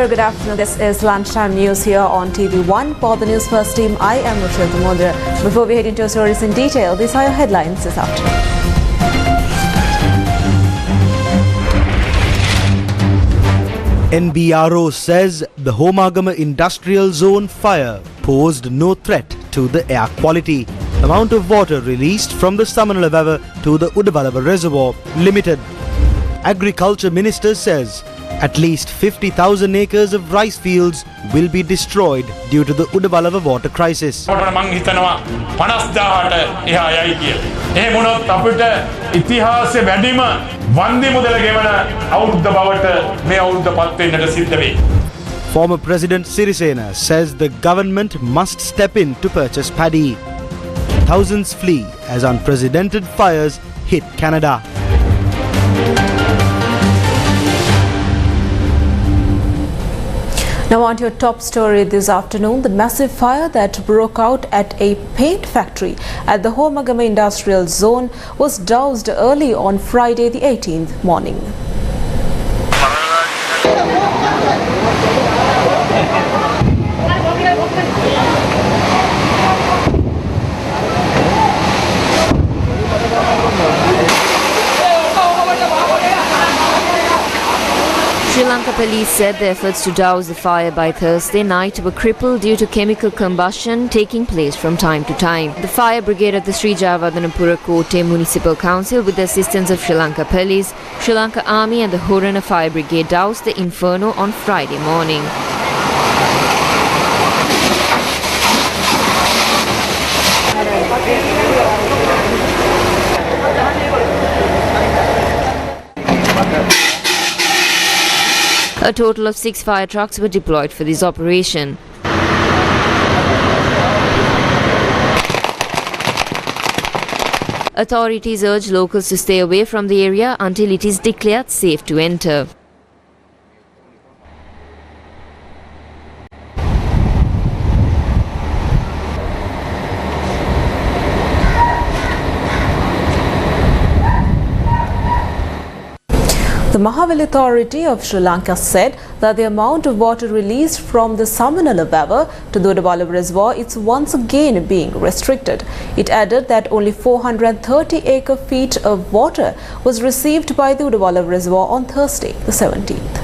very good afternoon. This is Lunchtime News here on TV1. For the News First team, I am Rochelle Modra. Before we head into our stories in detail, these are your headlines this afternoon. NBRO says the Homagama industrial zone fire posed no threat to the air quality. Amount of water released from the Samanala River to the Udawala Reservoir limited. Agriculture Minister says at least 50,000 acres of rice fields will be destroyed due to the Udawala water crisis. Former President Sirisena says the government must step in to purchase paddy. Thousands flee as unprecedented fires hit Canada. Now on to your top story this afternoon. The massive fire that broke out at a paint factory at the Homagama industrial zone was doused early on Friday the 18th morning. Sri Lanka police said the efforts to douse the fire by Thursday night were crippled due to chemical combustion taking place from time to time. The fire brigade at the Sri Javadanapura Kotte Municipal Council, with the assistance of Sri Lanka police, Sri Lanka Army and the Horana Fire Brigade doused the inferno on Friday morning. A total of 6 fire trucks were deployed for this operation. Authorities urge locals to stay away from the area until it is declared safe to enter. The Mahavali Authority of Sri Lanka said that the amount of water released from the Samanala River to the Udawala Reservoir is once again being restricted. It added that only 430 acre-feet of water was received by the Udawala Reservoir on Thursday, the 17th.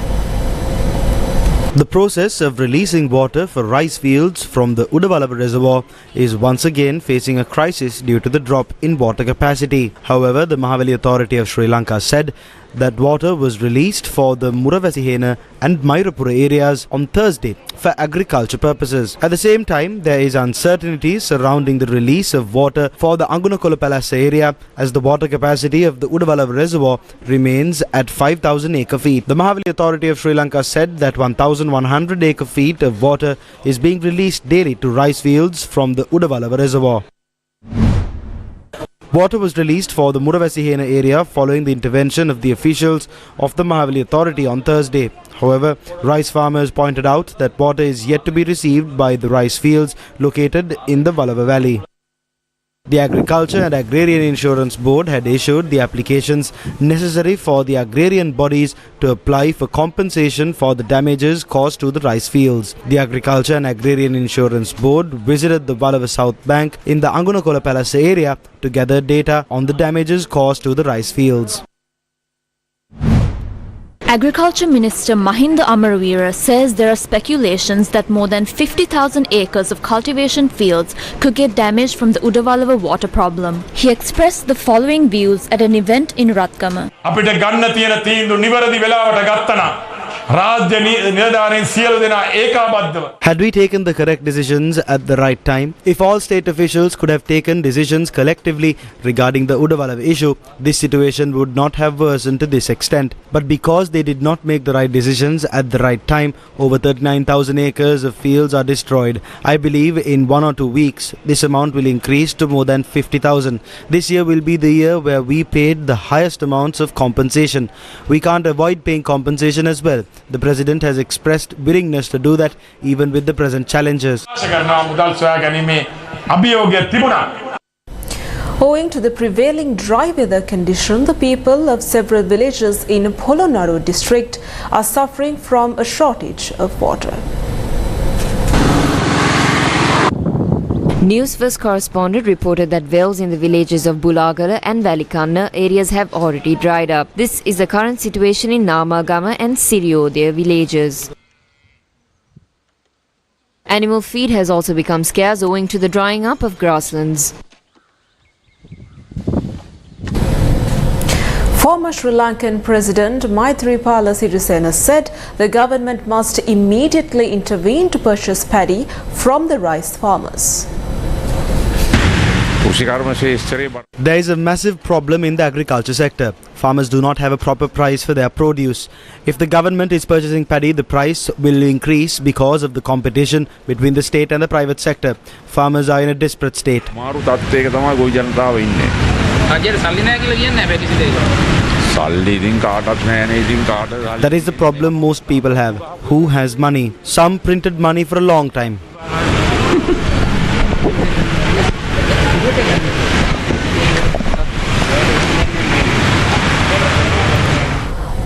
The process of releasing water for rice fields from the Udawala Reservoir is once again facing a crisis due to the drop in water capacity. However, the Mahavali Authority of Sri Lanka said that water was released for the Muravasihena and Mairapura areas on Thursday for agriculture purposes. At the same time, there is uncertainty surrounding the release of water for the Angunakolapalasa area as the water capacity of the Udawala Reservoir remains at 5,000 acre-feet. The Mahavali Authority of Sri Lanka said that 1,100 acre-feet of water is being released daily to rice fields from the Udawala Reservoir. Water was released for the Muravasihena area following the intervention of the officials of the Mahavali Authority on Thursday. However, rice farmers pointed out that water is yet to be received by the rice fields located in the Vallava Valley. The Agriculture and Agrarian Insurance Board had issued the applications necessary for the agrarian bodies to apply for compensation for the damages caused to the rice fields. The Agriculture and Agrarian Insurance Board visited the Vallava South Bank in the Angunakolapalasa area to gather data on the damages caused to the rice fields. Agriculture Minister Mahinda Amaravira says there are speculations that more than 50,000 acres of cultivation fields could get damaged from the Udawala water problem. He expressed the following views at an event in Ratgama. Had we taken the correct decisions at the right time, if all state officials could have taken decisions collectively regarding the Udawala issue, this situation would not have worsened to this extent. But because they did not make the right decisions at the right time, over 39,000 acres of fields are destroyed. I believe in 1 or 2 weeks, this amount will increase to more than 50,000. This year will be the year where we paid the highest amounts of compensation. We can't avoid paying compensation as well. The President has expressed willingness to do that even with the present challenges. Owing to the prevailing dry weather condition, the people of several villages in Polonnaruwa district are suffering from a shortage of water. News First correspondent reported that wells in the villages of Bulagala and Valikanna areas have already dried up. This is the current situation in Homagama and Sirio, their villages. Animal feed has also become scarce owing to the drying up of grasslands. Former Sri Lankan President Maithripala Sirisena said the government must immediately intervene to purchase paddy from the rice farmers. There is a massive problem in the agriculture sector. Farmers do not have a proper price for their produce. If the government is purchasing paddy, the price will increase because of the competition between the state and the private sector. Farmers are in a desperate state. That is the problem most people have. Who has money? Some printed money for a long time.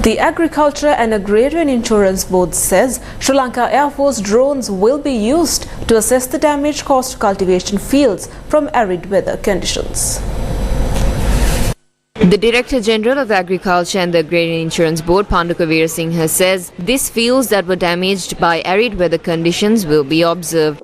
The Agriculture and Agrarian Insurance Board says Sri Lanka Air Force drones will be used to assess the damage caused to cultivation fields from arid weather conditions. The Director General of Agriculture and the Agrarian Insurance Board, Panduka Veerasinghe, says these fields that were damaged by arid weather conditions will be observed.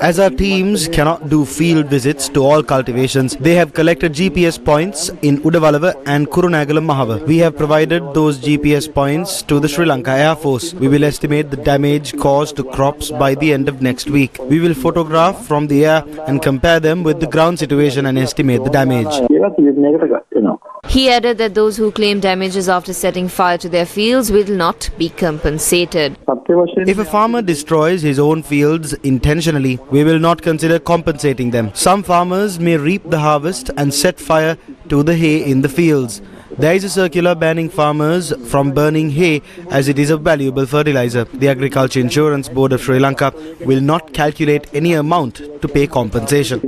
As our teams cannot do field visits to all cultivations, they have collected GPS points in Udawala and Kurunagalam Mahava. We have provided those GPS points to the Sri Lanka Air Force. We will estimate the damage caused to crops by the end of next week. We will photograph from the air and compare them with the ground situation and estimate the damage. He added that those who claim damages after setting fire to their fields will not be compensated. If a farmer destroys his own fields intentionally, we will not consider compensating them. Some farmers may reap the harvest and set fire to the hay in the fields. There is a circular banning farmers from burning hay as it is a valuable fertilizer. The Agriculture Insurance Board of Sri Lanka will not calculate any amount to pay compensation.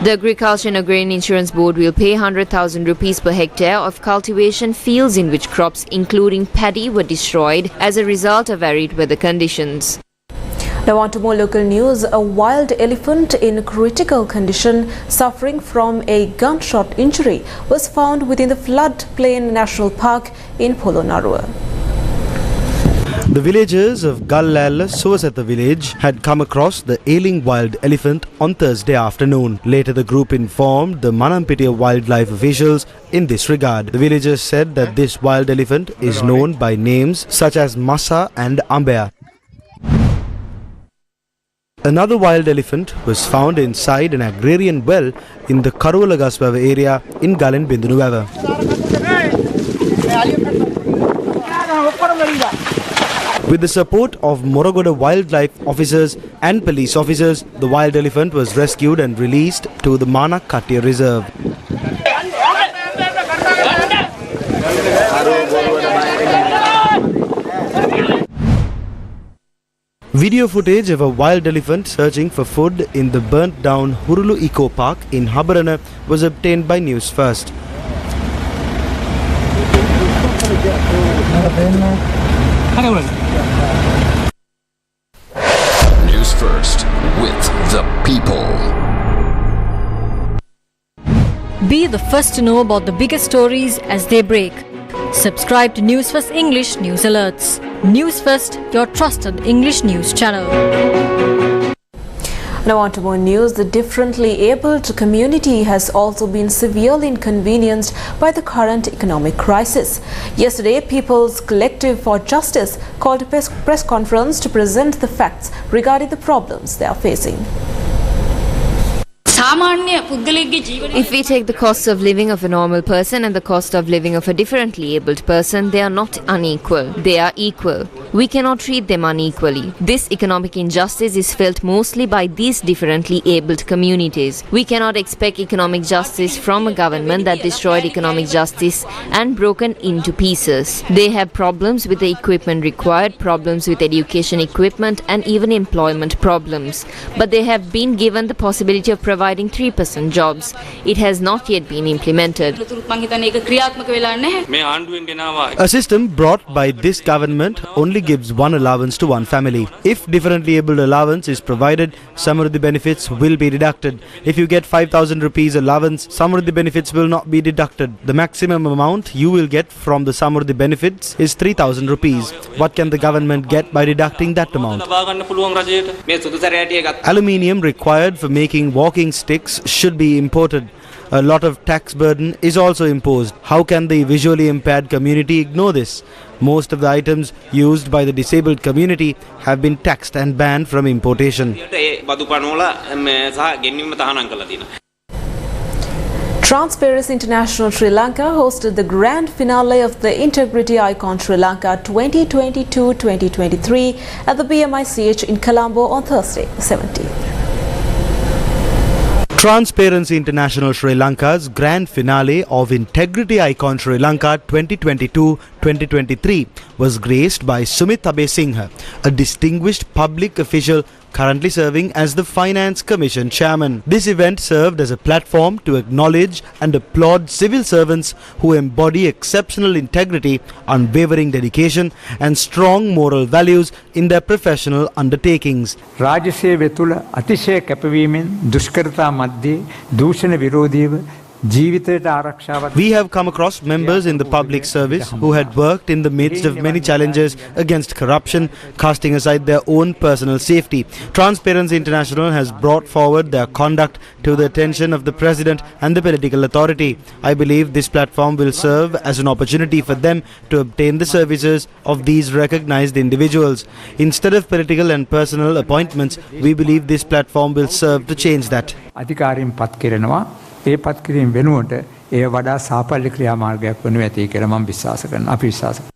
The Agriculture and Agrarian Insurance Board will pay 100,000 rupees per hectare of cultivation fields in which crops including paddy were destroyed as a result of arid weather conditions. Now on to more local news. A wild elephant in critical condition suffering from a gunshot injury was found within the floodplain National Park in Polonnaruwa. The villagers of Gallala Suwasatha village had come across the ailing wild elephant on Thursday afternoon. Later the group informed the Manampitiya wildlife officials in this regard. The villagers said that this wild elephant is known by names such as Masa and Ambaya. Another wild elephant was found inside an agrarian well in the Karulagaswava area in Galen Bindunuwava. With the support of Morogoda wildlife officers and police officers, the wild elephant was rescued and released to the Manakatya Reserve. Video footage of a wild elephant searching for food in the burnt down Hurulu Eco Park in Habarana was obtained by News First. News First with the people. Be the first to know about the biggest stories as they break. Subscribe to News First English News Alerts. News First, your trusted English news channel. Now on to more news. The differently abled community has also been severely inconvenienced by the current economic crisis. Yesterday, People's Collective for Justice called a press conference to present the facts regarding the problems they are facing. If we take the cost of living of a normal person and the cost of living of a differently abled person, they are not unequal. They are equal. We cannot treat them unequally. This economic injustice is felt mostly by these differently abled communities. We cannot expect economic justice from a government that destroyed economic justice and broken into pieces. They have problems with the equipment required, problems with education equipment and even employment problems. But they have been given the possibility of providing adding 3% jobs. It has not yet been implemented. A system brought by this government only gives one allowance to one family. If differently abled allowance is provided, Samruddhi benefits will be deducted. If you get 5,000 rupees allowance, Samruddhi benefits will not be deducted. The maximum amount you will get from the Samruddhi benefits is 3,000 rupees. What can the government get by deducting that amount? Aluminium required for making walking sticks should be imported. A lot of tax burden is also imposed. How can the visually impaired community ignore this? Most of the items used by the disabled community have been taxed and banned from importation. Transparency International Sri Lanka hosted the grand finale of the Integrity Icon Sri Lanka 2022-2023 at the BMICH in Colombo on Thursday, 17th. Transparency International Sri Lanka's grand finale of Integrity Icon Sri Lanka 2022-2023 was graced by Sumit Abesinghe, a distinguished public official currently serving as the Finance Commission Chairman. This event served as a platform to acknowledge and applaud civil servants who embody exceptional integrity, unwavering dedication and strong moral values in their professional undertakings. රාජ්‍ය සේවය තුළ අතිශය කැපවීමෙන් දුෂ්කරතා මැද්දේ දූෂණ විරෝධීව We have come across members in the public service who had worked in the midst of many challenges against corruption, casting aside their own personal safety. Transparency International has brought forward their conduct to the attention of the President and the political authority. I believe this platform will serve as an opportunity for them to obtain the services of these recognized individuals. Instead of political and personal appointments, we believe this platform will serve to change that. අධිකාරියෙන් පත් කරනවා ඒ පත් කිරීම වෙනුවට ඒ වඩා සාපල්‍ය ක්‍රියාමාර්ගයක් වනු ඇති කියලා මම විශ්වාස කරනවා අපි විශ්වාස කරනවා.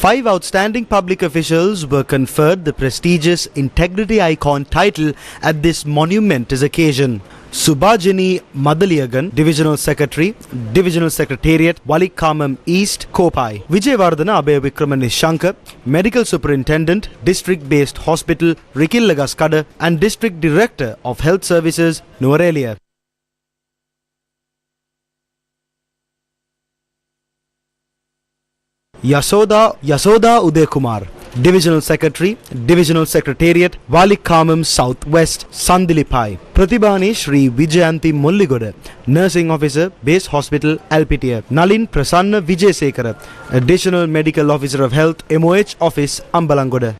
5 outstanding public officials were conferred the prestigious Integrity Icon title at this monumentous occasion. Subhajini Madaliyagan, Divisional Secretary, Divisional Secretariat, Walikkamam East, Kopai. Vijayawardhana Abhayavikrama Nishanka, Medical Superintendent, District-Based Hospital, Rikillagaskada and District Director of Health Services, Nuwara. Yasoda Udekumar, Divisional Secretary, Divisional Secretariat, Walikkamam Southwest, Sandilipai. Pratibhani Shri Vijayanti Mulligoda, Nursing Officer, Base Hospital, Alpitia. Nalin Prasanna Vijayasekara, Additional Medical Officer of Health, MOH Office, Ambalangoda.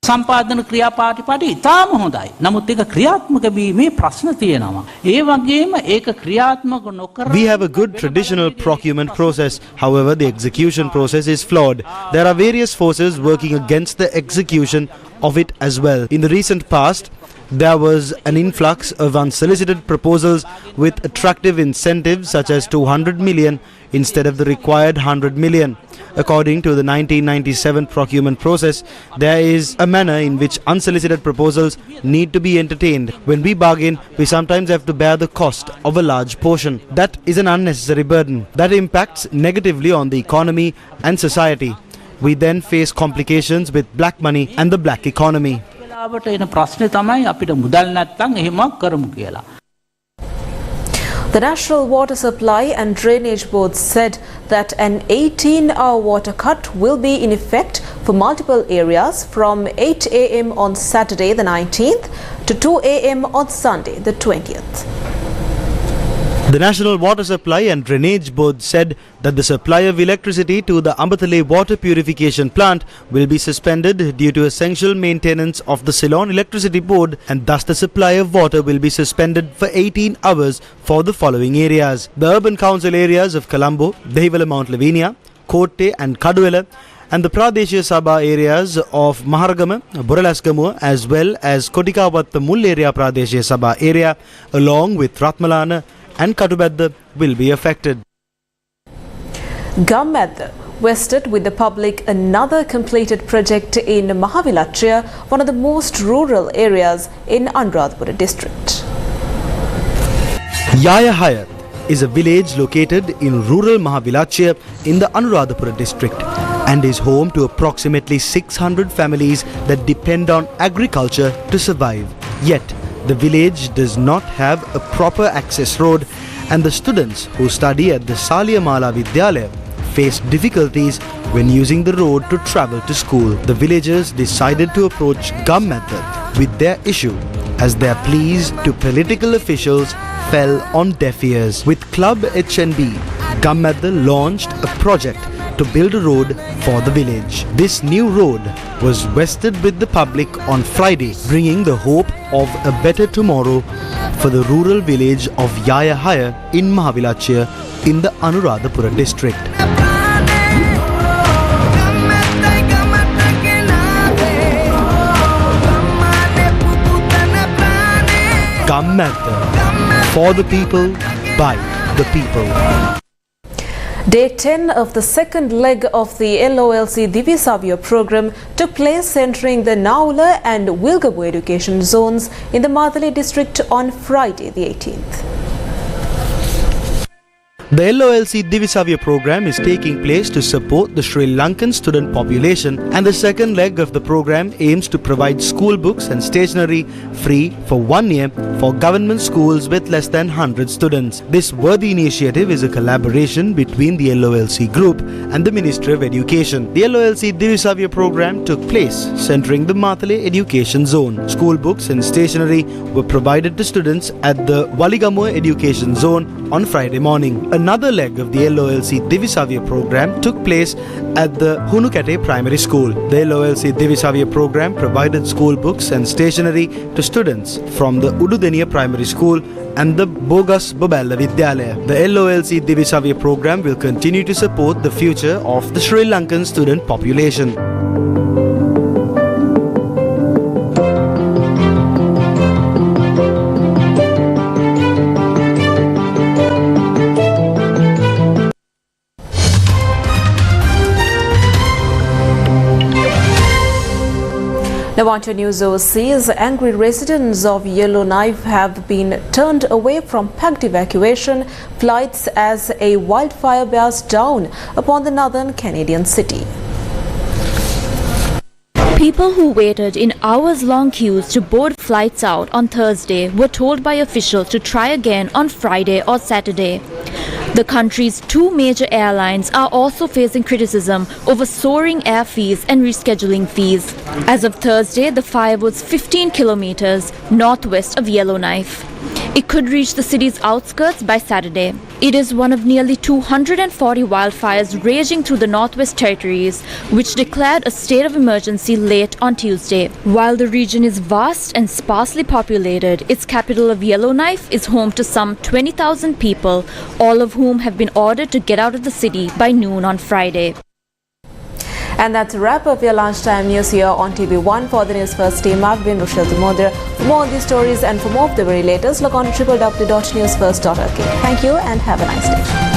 සම්පාදන ක්‍රියාපාටිපාටි ඉතාම හොඳයි. නමුත් ඒක ක්‍රියාත්මක වීමේ ප්‍රශ්න තියෙනවා. ඒ වගේම ඒක ක්‍රියාත්මක නොකර We have a good traditional procurement process. However, the execution process is flawed. There are various forces working against the execution of it as well. In the recent past, there was an influx of unsolicited proposals with attractive incentives such as 200 million instead of the required 100 million. According to the 1997 procurement process, there is a manner in which unsolicited proposals need to be entertained. When we bargain, we sometimes have to bear the cost of a large portion. That is an unnecessary burden that impacts negatively on the economy and society. We then face complications with black money and the black economy. The National Water Supply and Drainage Board said that an 18-hour water cut will be in effect for multiple areas from 8 a.m. on Saturday the 19th to 2 a.m. on Sunday the 20th. The National Water Supply and Drainage Board said that the supply of electricity to the Ambatale Water Purification Plant will be suspended due to essential maintenance of the Ceylon Electricity Board, and thus the supply of water will be suspended for 18 hours for the following areas. The urban council areas of Colombo, Dehiwala Mount Lavinia, Kotte and Kaduwela, and the Pradeshiya Sabha areas of Homagama, Buralaskamu as well as Kodikawatta Mull area Pradeshiya Sabha area along with Ratmalana and Katubedda will be affected. Gammadda vested with the public another completed project in Mahavilachya, one of the most rural areas in Anuradhapura district. Yayahaya is a village located in rural Mahavilachya in the Anuradhapura district and is home to approximately 600 families that depend on agriculture to survive. Yet, The village does not have a proper access road, and the students who study at the Saliyamala Vidyalaya face difficulties when using the road to travel to school. The villagers decided to approach Gum method with their issue, as their pleas to political officials fell on deaf ears. With Club HNB, Gum method launched a project to build a road for the village. This new road was vested with the public on Friday, bringing the hope of a better tomorrow for the rural village of Yayahaya in Mahavilachya in the Anuradhapura district. Gum method, for the people, by the people. Day 10 of the second leg of the LOLC Divisavya program took place centering the Naula and Wilgabu education zones in the Madale district on Friday the 18th. The LOLC Divisavya program is taking place to support the Sri Lankan student population, and the second leg of the program aims to provide school books and stationery free for 1 year for government schools with less than 100 students. This worthy initiative is a collaboration between the LOLC group and the Ministry of Education. The LOLC Divisavya program took place centering the Mathale education zone. School books and stationery were provided to students at the Waligamo education zone on Friday morning. Another leg of the LOLC Divisavya program took place at the Hunukate Primary School. The LOLC Divisavya program provided school books and stationery to students from the Ududeniya Primary School and the Bogas Bobella Vidyalaya. The LOLC Divisavya program will continue to support the future of the Sri Lankan student population. Now on to news overseas. Angry residents of Yellowknife have been turned away from packed evacuation flights as a wildfire bears down upon the northern Canadian city. People who waited in hours-long queues to board flights out on Thursday were told by officials to try again on Friday or Saturday. The country's two major airlines are also facing criticism over soaring air fees and rescheduling fees. As of Thursday, the fire was 15 kilometers northwest of Yellowknife. It could reach the city's outskirts by Saturday. It is one of nearly 240 wildfires raging through the Northwest Territories, which declared a state of emergency late on Tuesday. While the region is vast and sparsely populated, its capital of Yellowknife is home to some 20,000 people, all of whom have been ordered to get out of the city by noon on Friday. And that's a wrap of your lunchtime news here on TV1. For the News First team, I've been Rochelle Dumodre. For more of these stories and for more of the very latest, log on to www.newsfirst.lk. Thank you and have a nice day.